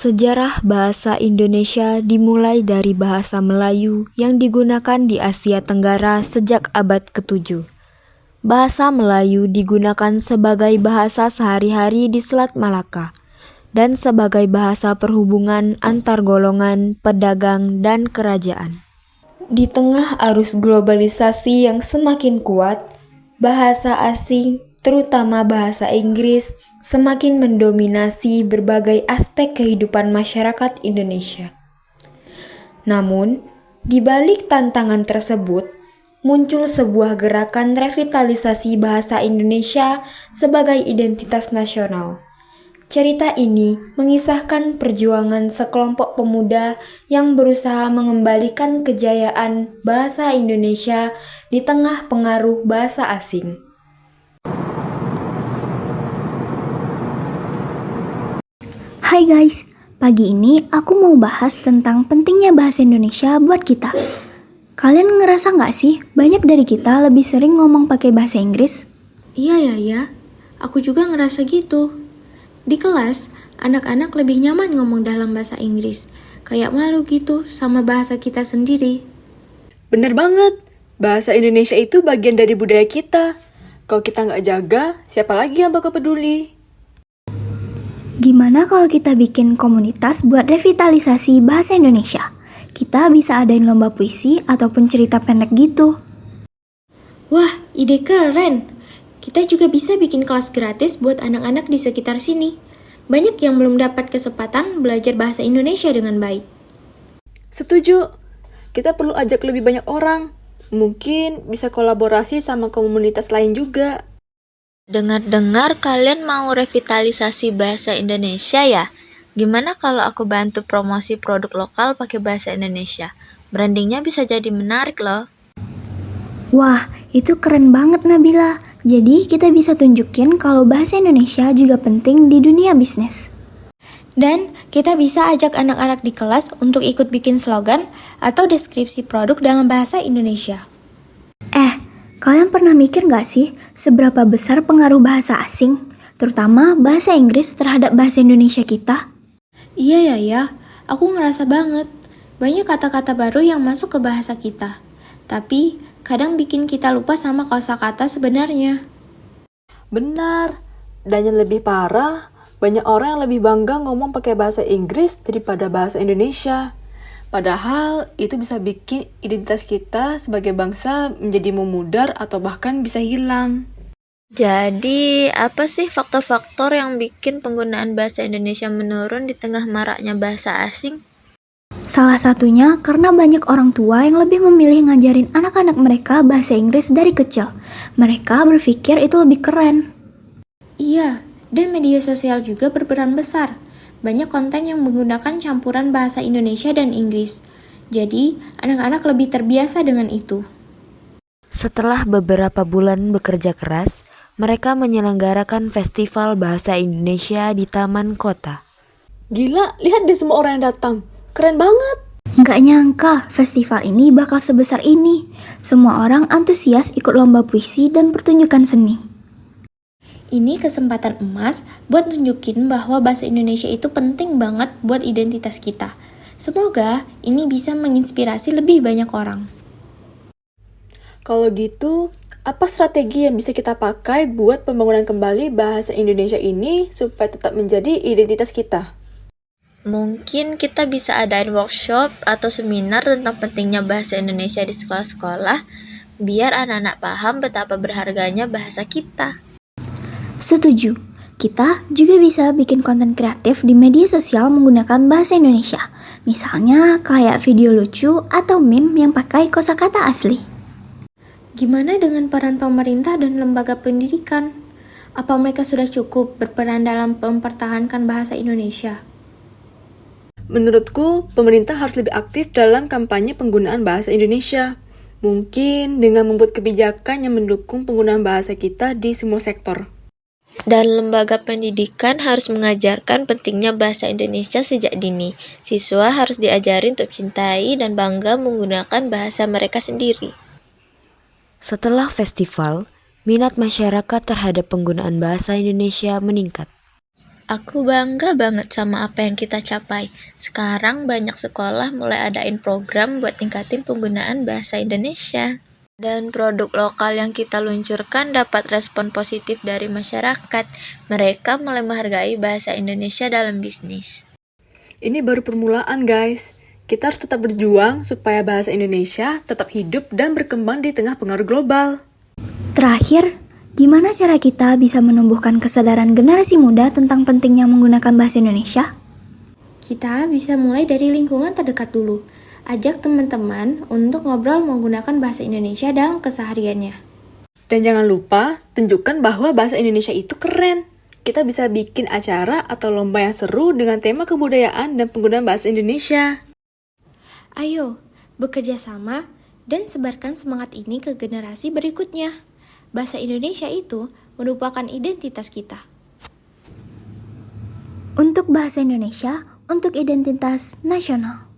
Sejarah bahasa Indonesia dimulai dari bahasa Melayu yang digunakan di Asia Tenggara sejak abad ke-7. Bahasa Melayu digunakan sebagai bahasa sehari-hari di Selat Malaka dan sebagai bahasa perhubungan antar golongan, pedagang, dan kerajaan. Di tengah arus globalisasi yang semakin kuat, bahasa asing, terutama bahasa Inggris, semakin mendominasi berbagai aspek kehidupan masyarakat Indonesia. Namun, di balik tantangan tersebut, muncul sebuah gerakan revitalisasi bahasa Indonesia sebagai identitas nasional. Cerita ini mengisahkan perjuangan sekelompok pemuda yang berusaha mengembalikan kejayaan bahasa Indonesia di tengah pengaruh bahasa asing. Hai guys, pagi ini aku mau bahas tentang pentingnya bahasa Indonesia buat kita. Kalian ngerasa nggak sih banyak dari kita lebih sering ngomong pakai bahasa Inggris? Iya ya, aku juga ngerasa gitu. Di kelas, anak-anak lebih nyaman ngomong dalam bahasa Inggris, kayak malu gitu sama bahasa kita sendiri. Bener banget, bahasa Indonesia itu bagian dari budaya kita. Kalau kita nggak jaga, siapa lagi yang bakal peduli? Gimana kalau kita bikin komunitas buat revitalisasi bahasa Indonesia? Kita bisa adain lomba puisi ataupun cerita pendek gitu. Wah, ide keren! Kita juga bisa bikin kelas gratis buat anak-anak di sekitar sini. Banyak yang belum dapat kesempatan belajar bahasa Indonesia dengan baik. Setuju, kita perlu ajak lebih banyak orang. Mungkin bisa kolaborasi sama komunitas lain juga. Dengar-dengar kalian mau revitalisasi bahasa Indonesia ya? Gimana kalau aku bantu promosi produk lokal pakai bahasa Indonesia? Brandingnya bisa jadi menarik loh. Wah, itu keren banget Nabila. Jadi kita bisa tunjukin kalau bahasa Indonesia juga penting di dunia bisnis. Dan kita bisa ajak anak-anak di kelas untuk ikut bikin slogan atau deskripsi produk dalam bahasa Indonesia. Kalian pernah mikir gak sih seberapa besar pengaruh bahasa asing, terutama bahasa Inggris terhadap bahasa Indonesia kita? Iya ya, aku ngerasa banget. Banyak kata-kata baru yang masuk ke bahasa kita. Tapi kadang bikin kita lupa sama kosakata sebenarnya. Benar, dan yang lebih parah, banyak orang yang lebih bangga ngomong pakai bahasa Inggris daripada bahasa Indonesia. Padahal itu bisa bikin identitas kita sebagai bangsa menjadi memudar atau bahkan bisa hilang. Jadi, apa sih faktor-faktor yang bikin penggunaan bahasa Indonesia menurun di tengah maraknya bahasa asing? Salah satunya karena banyak orang tua yang lebih memilih ngajarin anak-anak mereka bahasa Inggris dari kecil. Mereka berpikir itu lebih keren. Iya, dan media sosial juga berperan besar. Banyak konten yang menggunakan campuran bahasa Indonesia dan Inggris. Jadi, anak-anak lebih terbiasa dengan itu. Setelah beberapa bulan bekerja keras, mereka menyelenggarakan Festival Bahasa Indonesia di Taman Kota. Gila, lihat deh semua orang yang datang. Keren banget. Nggak nyangka festival ini bakal sebesar ini. Semua orang antusias ikut lomba puisi dan pertunjukan seni. Ini kesempatan emas buat nunjukin bahwa bahasa Indonesia itu penting banget buat identitas kita. Semoga ini bisa menginspirasi lebih banyak orang. Kalau gitu, apa strategi yang bisa kita pakai buat pembangunan kembali bahasa Indonesia ini supaya tetap menjadi identitas kita? Mungkin kita bisa adain workshop atau seminar tentang pentingnya bahasa Indonesia di sekolah-sekolah, biar anak-anak paham betapa berharganya bahasa kita. Setuju. Kita juga bisa bikin konten kreatif di media sosial menggunakan bahasa Indonesia. Misalnya kayak video lucu atau meme yang pakai kosakata asli. Gimana dengan peran pemerintah dan lembaga pendidikan? Apa mereka sudah cukup berperan dalam mempertahankan bahasa Indonesia? Menurutku, pemerintah harus lebih aktif dalam kampanye penggunaan bahasa Indonesia. Mungkin dengan membuat kebijakan yang mendukung penggunaan bahasa kita di semua sektor. Dan lembaga pendidikan harus mengajarkan pentingnya bahasa Indonesia sejak dini. Siswa harus diajari untuk cintai dan bangga menggunakan bahasa mereka sendiri. Setelah festival, minat masyarakat terhadap penggunaan bahasa Indonesia meningkat. Aku bangga banget sama apa yang kita capai. Sekarang banyak sekolah mulai adain program buat tingkatin penggunaan bahasa Indonesia. Dan produk lokal yang kita luncurkan dapat respon positif dari masyarakat. Mereka mulai menghargai bahasa Indonesia dalam bisnis. Ini baru permulaan, guys. Kita harus tetap berjuang supaya bahasa Indonesia tetap hidup dan berkembang di tengah pengaruh global. Terakhir, gimana cara kita bisa menumbuhkan kesadaran generasi muda tentang pentingnya menggunakan bahasa Indonesia? Kita bisa mulai dari lingkungan terdekat dulu. Ajak teman-teman untuk ngobrol menggunakan bahasa Indonesia dalam kesehariannya. Dan jangan lupa, tunjukkan bahwa bahasa Indonesia itu keren. Kita bisa bikin acara atau lomba yang seru dengan tema kebudayaan dan penggunaan bahasa Indonesia. Ayo, bekerja sama dan sebarkan semangat ini ke generasi berikutnya. Bahasa Indonesia itu merupakan identitas kita. Untuk bahasa Indonesia, untuk identitas nasional.